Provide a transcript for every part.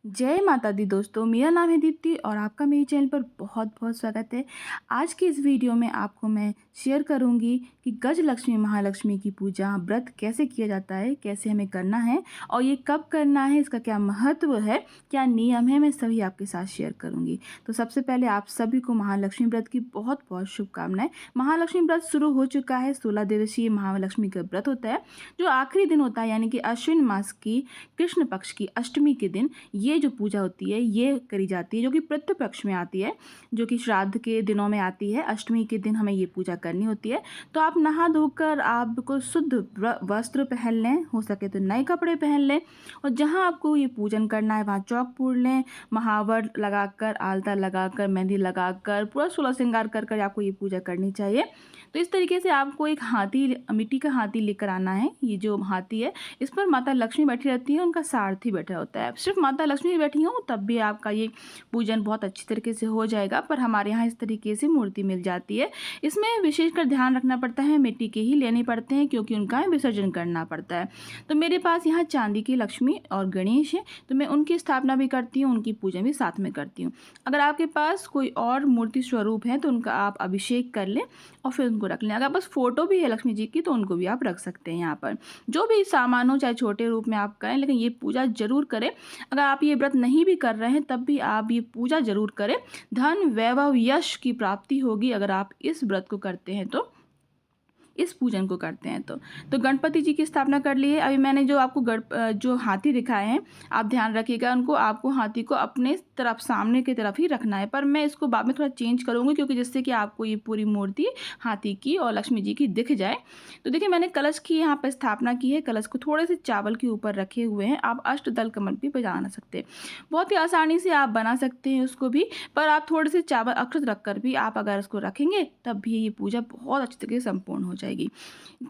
जय माता दी दोस्तों, मेरा नाम है दीप्ति और आपका मेरे चैनल पर बहुत बहुत स्वागत है। आज की इस वीडियो में आपको मैं शेयर करूंगी कि गजलक्ष्मी महालक्ष्मी की पूजा व्रत कैसे किया जाता है, कैसे हमें करना है और ये कब करना है, इसका क्या महत्व है, क्या नियम है, मैं सभी आपके साथ शेयर करूंगी। तो सबसे पहले आप सभी को महालक्ष्मी व्रत की बहुत बहुत शुभकामनाएं। महालक्ष्मी व्रत शुरू हो चुका है। 16 दिवसीय महालक्ष्मी का व्रत होता है जो आखिरी दिन होता है, यानी कि अश्विन मास की कृष्ण पक्ष की अष्टमी के दिन ये जो पूजा होती है ये करी जाती है, जो कि पितृ पक्ष में आती है, जो कि श्राद्ध के दिनों में आती है। अष्टमी के दिन हमें ये पूजा करनी होती है। तो आप नहा धोकर आप बिल्कुल शुद्ध वस्त्र पहन लें, हो सके तो नए कपड़े पहन लें, और जहाँ आपको ये पूजन करना है वहाँ चौक पूर लें, महावर लगाकर, आलता लगाकर, मेहंदी लगाकर, पूरा सोलह श्रृंगार कर कर आपको ये पूजा करनी चाहिए। तो इस तरीके से आपको एक हाथी, मिट्टी का हाथी लेकर आना है। ये जो हाथी है इस पर माता लक्ष्मी बैठी रहती है, उनका सारथी बैठा होता है। सिर्फ माता लक्ष्मी बैठी हो तब भी आपका ये पूजन बहुत अच्छी तरीके से हो जाएगा, पर हमारे यहाँ इस तरीके से मूर्ति मिल जाती है। इसमें विशेषकर ध्यान रखना पड़ता है, मिट्टी के ही लेने पड़ते हैं क्योंकि उनका विसर्जन करना पड़ता है। तो मेरे पास यहाँ चांदी की लक्ष्मी और गणेश है, तो मैं उनकी स्थापना भी करती हूँ, उनकी पूजा भी साथ में करती हूँ। अगर आपके पास कोई और मूर्ति स्वरूप है तो उनका आप अभिषेक कर लें और फिर उनको रख लें। अगर बस फोटो भी है लक्ष्मी जी की तो उनको भी आप रख सकते हैं। यहाँ पर जो भी सामान हो, चाहे छोटे रूप में आप करें, लेकिन ये पूजा जरूर करें। अगर आप ये व्रत नहीं भी कर रहे हैं तब भी आप ये पूजा जरूर करें। धन, वैभव, यश की प्राप्ति होगी अगर आप इस व्रत को करते हैं, तो इस पूजन को करते हैं। तो गणपति जी की स्थापना कर ली है। अभी मैंने जो आपको जो हाथी दिखाए हैं, आप ध्यान रखिएगा उनको, आपको हाथी को अपने तरफ, सामने की तरफ ही रखना है। पर मैं इसको बाद में थोड़ा चेंज करूँगी क्योंकि जिससे कि आपको ये पूरी मूर्ति हाथी की और लक्ष्मी जी की दिख जाए। तो देखिए मैंने कलश की यहाँ पर स्थापना की है। कलश को थोड़े से चावल के ऊपर रखे हुए हैं। आप अष्टदल कमल भी बना सकते हैं, बहुत ही आसानी से आप बना सकते हैं उसको भी। पर आप थोड़े से चावल अक्षत रख कर भी आप अगर इसको रखेंगे तब भी ये पूजा बहुत अच्छी तरीके से संपूर्ण हो जाएगी।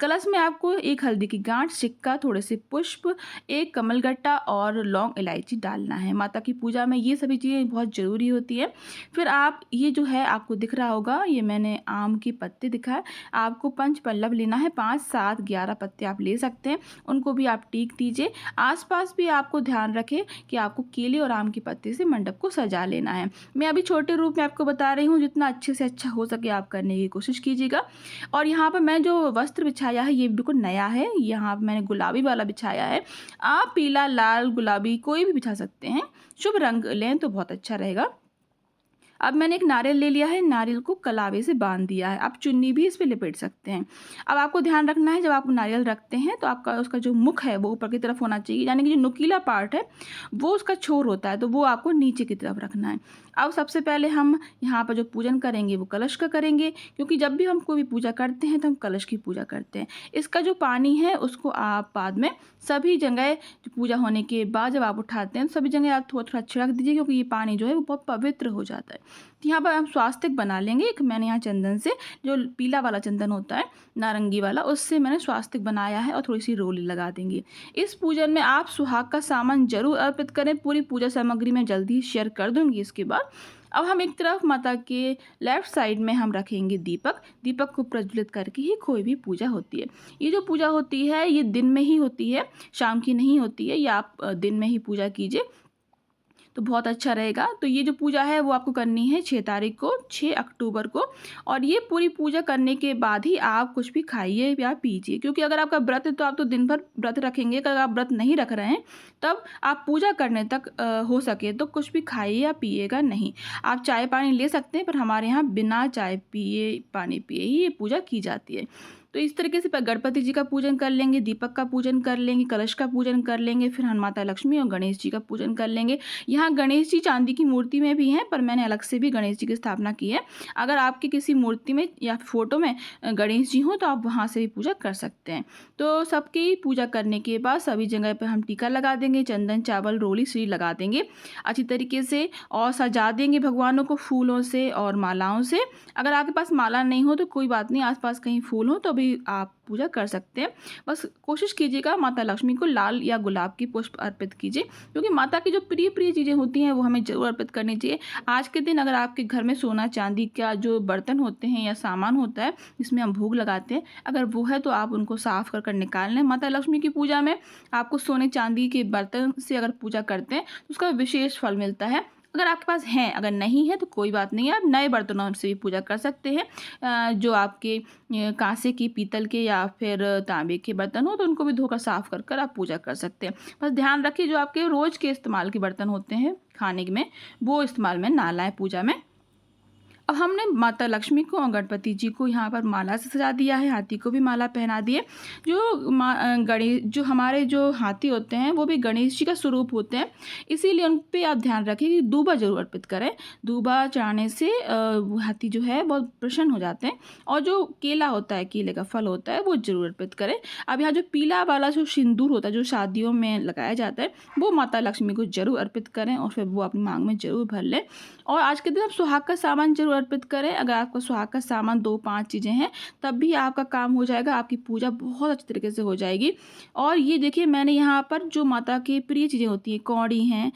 कलश में आपको एक हल्दी की गांठ, सिक्का, थोड़े से पुष्प, एक कमलगट्टा और लौंग, इलायची डालना है। माता की पूजा में ये सभी चीज़ें बहुत ज़रूरी होती है। फिर आप ये जो है आपको दिख रहा होगा, ये मैंने आम के पत्ते दिखाए। आपको पंच पल्लव लेना है, 5, 7, 11 पत्ते आप ले सकते हैं, उनको भी आप टीक दीजिए। आसपास भी आपको ध्यान रखें कि आपको केले और आम के पत्ते से मंडप को सजा लेना है। मैं अभी छोटे रूप में आपको बता रही हूँ, जितना अच्छे से अच्छा हो सके आप करने की कोशिश कीजिएगा। और यहाँ पर मैं जो वस्त्र बिछाया है ये बिल्कुल नया है। यहाँ पर मैंने गुलाबी वाला बिछाया है। आप पीला, लाल, गुलाबी कोई भी बिछा सकते हैं। शुभ रंग लें तो बहुत अच्छा रहेगा। अब मैंने एक नारियल ले लिया है, नारियल को कलावे से बांध दिया है। आप चुन्नी भी इस पे लपेट सकते हैं। अब आपको ध्यान रखना है, जब आप नारियल रखते हैं तो आपका उसका जो मुख है वो ऊपर की तरफ होना चाहिए, यानी कि जो नुकीला पार्ट है वो उसका छोर होता है, तो वो आपको नीचे की तरफ रखना है। अब सबसे पहले हम यहाँ पर जो पूजन करेंगे वो कलश का करेंगे, क्योंकि जब भी हम कोई भी पूजा करते हैं तो हम कलश की पूजा करते हैं। इसका जो पानी है उसको आप बाद में सभी जगह, पूजा होने के बाद जब आप उठाते हैं तो सभी जगह आप थोड़ा थोड़ा छिड़क दीजिए, क्योंकि ये पानी जो है वो बहुत पवित्र हो जाता है। तो यहाँ पर हम स्वास्तिक बना लेंगे। एक मैंने यहाँ चंदन से, जो पीला वाला चंदन होता है, नारंगी वाला, उससे मैंने स्वास्तिक बनाया है और थोड़ी सी रोली लगा देंगे। इस पूजन में आप सुहाग का सामान जरूर अर्पित करें। पूरी पूजा सामग्री मैं जल्दी ही शेयर कर दूंगी इसके बाद। अब हम एक तरफ माता के लेफ्ट साइड में हम रखेंगे दीपक। दीपक को प्रज्वलित करके ही कोई भी पूजा होती है। ये जो पूजा होती है ये दिन में ही होती है, शाम की नहीं होती है। या आप दिन में ही पूजा कीजिए तो बहुत अच्छा रहेगा। तो ये जो पूजा है वो आपको करनी है 6 तारीख को, 6 अक्टूबर को। और ये पूरी पूजा करने के बाद ही आप कुछ भी खाइए या पीजिए, क्योंकि अगर आपका व्रत है तो आप तो दिन भर व्रत रखेंगे। अगर आप व्रत नहीं रख रहे हैं तब आप पूजा करने तक हो सके तो कुछ भी खाइए या पिएगा नहीं। आप चाय पानी ले सकते हैं, पर हमारे यहाँ बिना चाय पिए, पानी पिए ही ये पूजा की जाती है। तो इस तरीके से गणपति जी का पूजन कर लेंगे, दीपक का पूजन कर लेंगे, कलश का पूजन कर लेंगे, फिर हम माता लक्ष्मी और गणेश जी का पूजन कर लेंगे। यहाँ गणेश जी चांदी की मूर्ति में भी हैं, पर मैंने अलग से भी गणेश जी की स्थापना की है। अगर आपकी किसी मूर्ति में या फोटो में गणेश जी हो तो आप वहाँ से भी पूजा कर सकते हैं। तो सबकी पूजा करने के बाद सभी जगह पर हम टीका लगा देंगे, चंदन, चावल, रोली, श्री लगा देंगे अच्छी तरीके से, और सजा देंगे भगवानों को फूलों से और मालाओं से। अगर आपके पास माला नहीं हो तो कोई बात नहीं, आसपास कहीं फूल हो तो भी भी आप पूजा कर सकते हैं। बस कोशिश कीजिएगा माता लक्ष्मी को लाल या गुलाब की पुष्प अर्पित कीजिए, क्योंकि माता की जो प्रिय प्रिय चीज़ें होती हैं वो हमें ज़रूर अर्पित करनी चाहिए। आज के दिन अगर आपके घर में सोना चांदी का जो बर्तन होते हैं या सामान होता है जिसमें हम भोग लगाते हैं, अगर वो है तो आप उनको साफ कर कर निकाल लें। माता लक्ष्मी की पूजा में आपको सोने चांदी के बर्तन से अगर पूजा करते हैं तो उसका विशेष फल मिलता है। अगर आपके पास हैं, अगर नहीं है तो कोई बात नहीं है, आप नए बर्तनों से भी पूजा कर सकते हैं। जो आपके कांसे की, पीतल के या फिर तांबे के बर्तन हो तो उनको भी धोकर साफ कर कर आप पूजा कर सकते हैं। बस ध्यान रखिए जो आपके रोज़ के इस्तेमाल के बर्तन होते हैं खाने में, वो इस्तेमाल में ना लाएं पूजा में। अब हमने माता लक्ष्मी को और गणपति जी को यहाँ पर माला से सजा दिया है, हाथी को भी माला पहना दिए। गणेश, जो हमारे जो हाथी होते हैं वो भी गणेश जी का स्वरूप होते हैं, इसीलिए उन पे आप ध्यान रखें कि दूबा जरूर अर्पित करें। दूबा चढ़ाने से वो हाथी जो है बहुत प्रसन्न हो जाते हैं। और जो केला होता है, केले का फल होता है, वो जरूर अर्पित करें। अब यहाँ जो पीला वाला जो सिंदूर होता है जो शादियों में लगाया जाता है, वो माता लक्ष्मी को जरूर अर्पित करें और फिर वो अपनी मांग में जरूर भर लें। और आज के दिन आप सुहाग का सामान जरूर अर्पित करें। अगर आपका सुहाग का सामान 2-5 चीज़ें हैं तब भी आपका काम हो जाएगा, आपकी पूजा बहुत अच्छी तरीके से हो जाएगी। और ये देखिए, मैंने यहाँ पर जो माता की प्रिय चीज़ें होती हैं, कौड़ी हैं,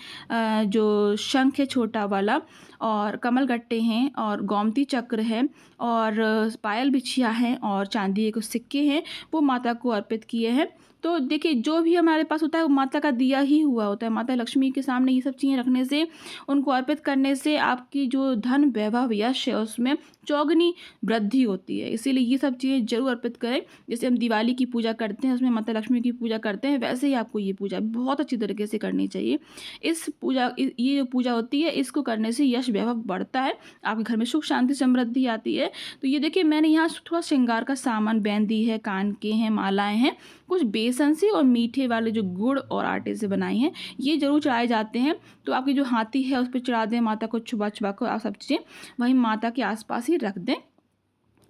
जो शंख है छोटा वाला, और कमलगट्टे हैं, और गोमती चक्र है, और पायल बिछिया है, और चांदी के कुछ सिक्के हैं, वो माता को अर्पित किए हैं। तो देखिए, जो भी हमारे पास होता है वो माता का दिया ही हुआ होता है। माता लक्ष्मी के सामने ये सब चीज़ें रखने से, उनको अर्पित करने से आपकी जो धन वैभव यश है उसमें चौगुनी वृद्धि होती है। इसीलिए ये सब चीज़ें जरूर अर्पित करें। जैसे हम दिवाली की पूजा करते हैं, उसमें माता लक्ष्मी की पूजा करते हैं, वैसे ही आपको ये पूजा बहुत अच्छी तरीके से करनी चाहिए। ये जो पूजा होती है, इसको करने से यश वैभव बढ़ता है, आपके घर में सुख शांति समृद्धि आती है। तो ये देखिए, मैंने यहाँ थोड़ा श्रृंगार का सामान, बेंदी है, कान के हैं, मालाएं हैं, कुछ बेसन से और मीठे वाले जो गुड़ और आटे से बनाई हैं, ये जरूर चढ़ाए जाते हैं। तो आपकी जो हाथी है उस पर चढ़ा दें, माता को छुपा छुपा कर आप सब चीज़ें वहीं माता के आसपास ही रख दें।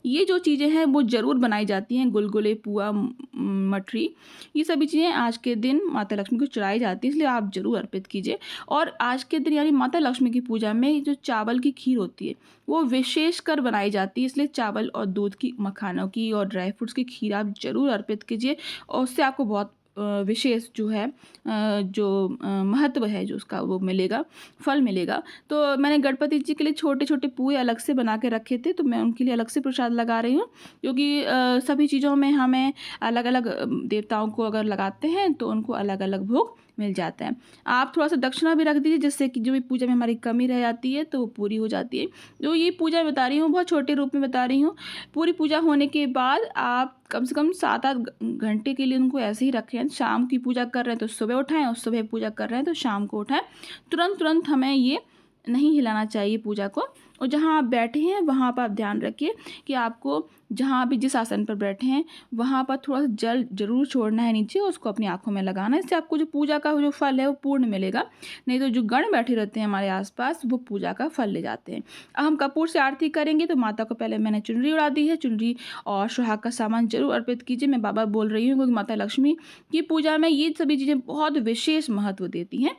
ये जो चीज़ें हैं वो ज़रूर बनाई जाती हैं, गुलगुले, पुआ, मठरी, ये सभी चीज़ें आज के दिन माता लक्ष्मी को चढ़ाई जाती हैं, इसलिए आप ज़रूर अर्पित कीजिए। और आज के दिन यानी माता लक्ष्मी की पूजा में जो चावल की खीर होती है वो विशेष कर बनाई जाती है, इसलिए चावल और दूध की, मखानों की और ड्राई फ्रूट्स की खीर आप ज़रूर अर्पित कीजिए, और उससे आपको बहुत विशेष जो है महत्व है जो उसका वो मिलेगा, फल मिलेगा। तो मैंने गणपति जी के लिए छोटे छोटे पुए अलग से बना के रखे थे, तो मैं उनके लिए अलग से प्रसाद लगा रही हूँ, क्योंकि सभी चीज़ों में हमें अलग अलग देवताओं को अगर लगाते हैं तो उनको अलग अलग भोग मिल जाता है। आप थोड़ा सा दक्षिणा भी रख दीजिए, जिससे कि जो भी पूजा में हमारी कमी रह जाती है तो वो पूरी हो जाती है। जो ये पूजा बता रही हूँ बहुत छोटे रूप में बता रही हूँ। पूरी पूजा होने के बाद आप कम से कम 7-8 घंटे के लिए उनको ऐसे ही रखें। शाम की पूजा कर रहे हैं तो सुबह उठाएं, और सुबह पूजा कर रहे हैं तो शाम को उठाएं। तुरंत हमें ये नहीं हिलाना चाहिए पूजा को। और जहाँ आप बैठे हैं वहाँ पर आप ध्यान रखिए कि आपको जहाँ भी जिस आसन पर बैठे हैं वहाँ पर थोड़ा सा जल जरूर छोड़ना है नीचे, उसको अपनी आंखों में लगाना है। इससे आपको जो पूजा का जो फल है वो पूर्ण मिलेगा। नहीं तो जो गण बैठे रहते हैं हमारे आसपास, वो पूजा का फल ले जाते हैं। अब हम कपूर से आरती करेंगे, तो माता को पहले मैंने चुनरी उड़ा दी है। चुनरी और सुहाग का सामान जरूर अर्पित कीजिए। मैं बाबा बोल रही हूँ क्योंकि माता लक्ष्मी की पूजा में ये सभी चीज़ें बहुत विशेष महत्व देती हैं।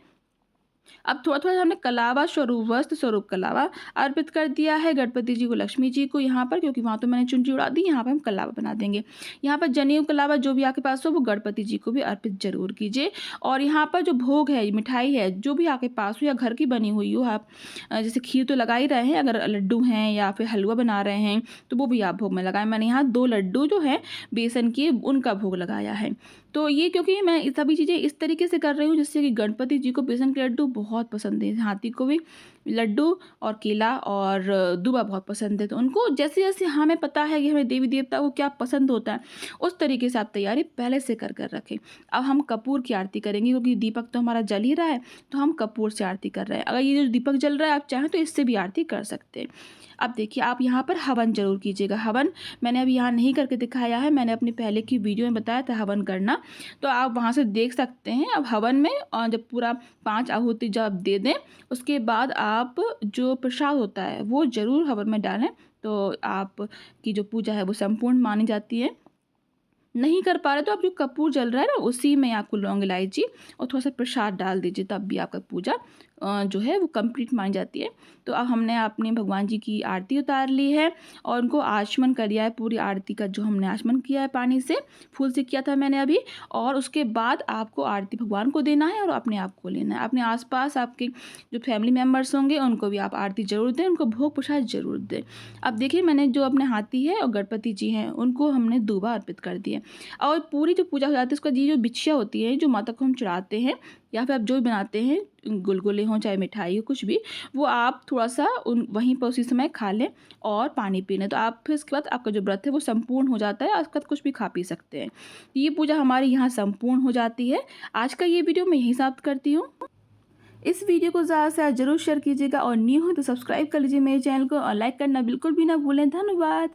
अब थोड़ा थोड़ा हमने कलावा स्वरूप, वस्त्र स्वरूप कलावा अर्पित कर दिया है गणपति जी को, लक्ष्मी जी को यहाँ पर, क्योंकि वहाँ तो मैंने चुनरी उड़ा दी, यहाँ पर हम कलावा बना देंगे। यहाँ पर जनेऊ कलावा जो भी आपके पास हो वो गणपति जी को भी अर्पित जरूर कीजिए। और यहाँ पर जो भोग है, मिठाई है, जो भी आपके पास हो या घर की बनी हुई हो, आप जैसे खीर तो लगा ही रहे हैं, अगर लड्डू हैं या फिर हलवा बना रहे हैं तो वो भी आप भोग में लगाएं। मैंने यहाँ 2 लड्डू जो है बेसन के, उनका भोग लगाया है। तो ये क्योंकि मैं सभी चीज़ें इस तरीके से कर रही हूँ जिससे कि गणपति जी को बेसन के लड्डू बहुत पसंद है, हाथी को भी लड्डू और केला और दूबा बहुत पसंद है। तो उनको जैसे जैसे हमें पता है कि हमें देवी देवता को क्या पसंद होता है, उस तरीके से आप तैयारी पहले से कर कर रखें। अब हम कपूर की आरती करेंगे, क्योंकि दीपक तो हमारा जल ही रहा है, तो हम कपूर से आरती कर रहे हैं। अगर ये जो दीपक जल रहा है आप चाहें तो इससे भी आरती कर सकते हैं। अब देखिए, आप यहाँ पर हवन जरूर कीजिएगा। हवन मैंने अभी यहाँ नहीं करके दिखाया है, मैंने अपनी पहले की वीडियो में बताया था हवन करना, तो आप वहाँ से देख सकते हैं। अब हवन में जब पूरा 5 आहुति जब आप दे दें, उसके बाद आप जो प्रसाद होता है वो ज़रूर हवन में डालें, तो आपकी जो पूजा है वो संपूर्ण मानी जाती है। नहीं कर पा रहे तो आप जो कपूर जल रहा है ना उसी में आपको लौंग इलायची और थोड़ा सा प्रसाद डाल दीजिए, तब भी आपका पूजा जो है वो कंप्लीट मानी जाती है। तो अब हमने अपने भगवान जी की आरती उतार ली है और उनको आचमन कर दिया है। पूरी आरती का जो हमने आचमन किया है पानी से, फूल से किया था मैंने अभी। और उसके बाद आपको आरती भगवान को देना है और अपने आप को लेना है। अपने आसपास आपके जो फैमिली मेम्बर्स होंगे उनको भी आप आरती ज़रूर दें, उनको भोग प्रसाद ज़रूर दें। अब देखिए मैंने जो अपने हाथी है और गणपति जी हैं उनको हमने दूबा अर्पित कर दिया। और पूरी जो पूजा हो जाती है उसका ये जो बिछिया होती है जो माता को हम चढ़ाते हैं या फिर आप जो भी बनाते हैं, गुलगुले हों चाहे मिठाई हो कुछ भी, वो आप थोड़ा सा वहीं पर उसी समय खा लें और पानी पी लें। तो आप फिर इसके बाद आपका जो व्रत है वो संपूर्ण हो जाता है और उसके बाद कुछ भी खा पी सकते हैं। ये पूजा हमारी यहाँ संपूर्ण हो जाती है। आज का ये वीडियो मैं यहीं समाप्त करती हूँ। इस वीडियो को ज़्यादा से ज़्यादा जरूर शेयर कीजिएगा और न्यू हो तो सब्सक्राइब कर लीजिए मेरे चैनल को और लाइक करना बिल्कुल भी ना भूलें। धन्यवाद।